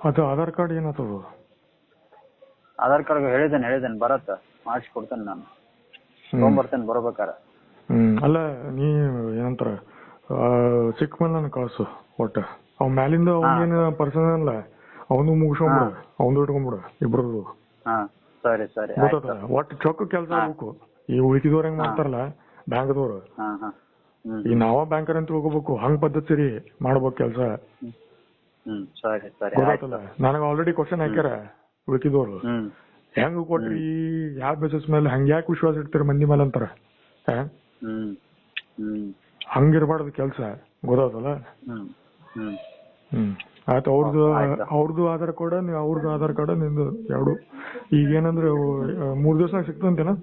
ಅದು ಆಧಾರ್ ಕಾರ್ಡ್ ಏನಾಗ್ತದ? ಆಧಾರ್ ಕಾರ್ಡ್ ಹೇಳಿದ್ದೇನೆ ಬರತ್ತ ಮಾಡಿಸಿ ಕೊಡ್ತೇನೆ ನಾನು ತೊಗೊಂಬರ್ತೇನೆ ಬರ್ಬೇಕಾರ. ಅಲ್ಲ ನೀ ಏನಂತಾರ ಸಿಕ್ಕ ಮೇಲೆ ನನಗೆ ಕಳ್ಸು ಒಟ್ಟ. ಅವ್ ಮ್ಯಾಲಿಂದ ಅವನೇನು ಪರ್ಸನ್ ಅಲ್ಲ, ಅವನು ಮುಗಿಸ್ಕೊಂಬಿಡು, ಅವನು ಇಟ್ಕೊಂಡ್ಬಿಡು ಇಬ್ರದು. ಸರಿ ಸರಿ ಗೊತ್ತಾಗ್ತದ? ಒಟ್ಟು ಚೊಕ್ಕ ಕೆಲಸ ಆಗ್ಬೇಕು. ಈ ಉಳಿಕಿದವ್ರು ಹೆಂಗ್ ಮಾಡ್ತಾರಲ್ಲ ಬ್ಯಾಂಕ್ದವ್ರು, ಈ ನಾವ ಬ್ಯಾಂಕರ್ ಅಂತ ತಿಳ್ಕೊಬೇಕು, ಹಂಗ್ ಪದ್ಧತಿ ಸರಿ ಮಾಡ್ಬೇಕು ಕೆಲಸ. ಸರಿ ಸರಿ ಗೊತ್ತಾಗ್ತಲ್ಲ? ನನಗೆ ಆಲ್ರೆಡಿ ಕ್ವಶನ್ ಹಾಕ್ಯಾರ ಉಳಿಕಿದವ್ರು, ಹೆಂಗ್ ಕೊಟ್ರಿ ಯಾವ ಬೇಸಿಸ್ ಮೇಲೆ, ಹಂಗ ಯಾಕೆ ವಿಶ್ವಾಸ ಇಡ್ತೀರಿ ಮಂದಿ ಮೇಲೆ ಅಂತಾರ. ಹಂಗಿರ್ಬಾರ್ದು ಕೆಲ್ಸ. ಗೊತ್ತಾಗ್ತಲ್ಲ? ಆಯ್ತು. ಅವ್ರದ್ದು ಆಧಾರ್ ಕಾರ್ಡ್, ಅವ್ರದ್ದು ಆಧಾರ್ ಕಾರ್ಡ್, ನಿಂದು ಎರಡು. ಈಗೇನಂದ್ರೆ 3 ದಿವಸನಾಗ ಸಿಕ್ತಂತೇನ?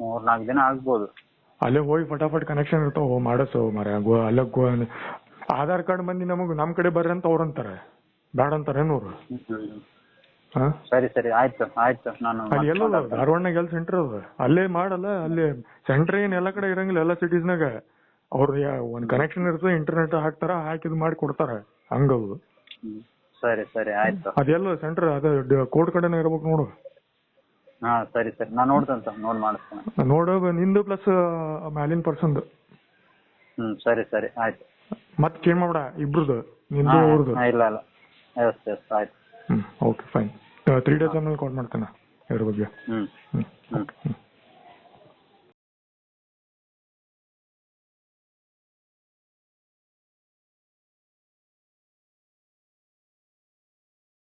3-4 ದಿನ ಆಗ್ಬೋದು. ಅಲ್ಲೇ ಹೋಗಿ ಫಟಾಫಟ್ ಕನೆಕ್ಷನ್ ಇರ್ತಾವ ಮಾಡಸೋ ಮರ. ಅಲ್ಲ ಆಧಾರ್ ಕಾರ್ಡ್ ಮಂದಿ ನಮ್ ಕಡೆ ಬರ್ರಿ ಅಂತ ಅವ್ರಂತಾರೆ, ಬ್ಯಾಡ ಅಂತಾರೆ ಏನೋರು. ಸರಿ ಸರಿ ಆಯ್ತು ಆಯ್ತು. ನಾನು ಅಲ್ಲಿ ಎಲ್ಲ ಧಾರವಾಡನಾಗ ಎಲ್ಲಿ ಸೆಂಟರ್ ಅದ ಅಲ್ಲೇ ಮಾಡಲ್ಲ. ಅಲ್ಲಿ ಸೆಂಟರ್ ಏನ್ ಎಲ್ಲಾ ಕಡೆ ಇರಂಗಿಲ್ಲ. ಎಲ್ಲ ಸಿಟೀಸ್ನಾಗ ಅವ್ರ ಒಂದ್ ಕನೆಕ್ಷನ್ ಇರ್ತದೆ, ಇಂಟರ್ನೆಟ್ ಹಾಕ್ತಾರ, ಹಾಕಿದ್ ಮಾಡಿ ಕೊಡ್ತಾರ. ಹಂಗದು. ಸರಿ ಸರಿ ಆಯ್ತು. ಅದೆಲ್ಲ ಸೆಂಟರ್ ಅದ ಕೋರ್ಟ್ ಕಡೆನೇ ಇರ್ಬೇಕು ನೋಡು. ಸರಿ ಸರಿ ನಾನು ನೋಡ್ತೇನೆ, ನೋಡ್ ಮಾಡಿಸ್ತೇನೆ. ನೋಡು ನಿಂದು ಪ್ಲಸ್ ಮ್ಯಾಲಿನ ಪರ್ಸನ್ದು. ಸರಿ ಸರಿ ಆಯ್ತು. ಮತ್ ಚೇಂಜ್ ಮಾಡ್ಬೇಡ ಇಬ್ರದ್ದು, ನಿಂದು ಅವ್ರದ್ದು. ಇಲ್ಲ ಇಲ್ಲ ಎಸ್ ಎಸ್ ಆಯ್ತು. Okay fine. 3 days ಆದ್ಮೇಲೆ ಕಾಲ್ ಮಾಡ್ತೇನೆ ಇದ್ರ ಬಗ್ಗೆ.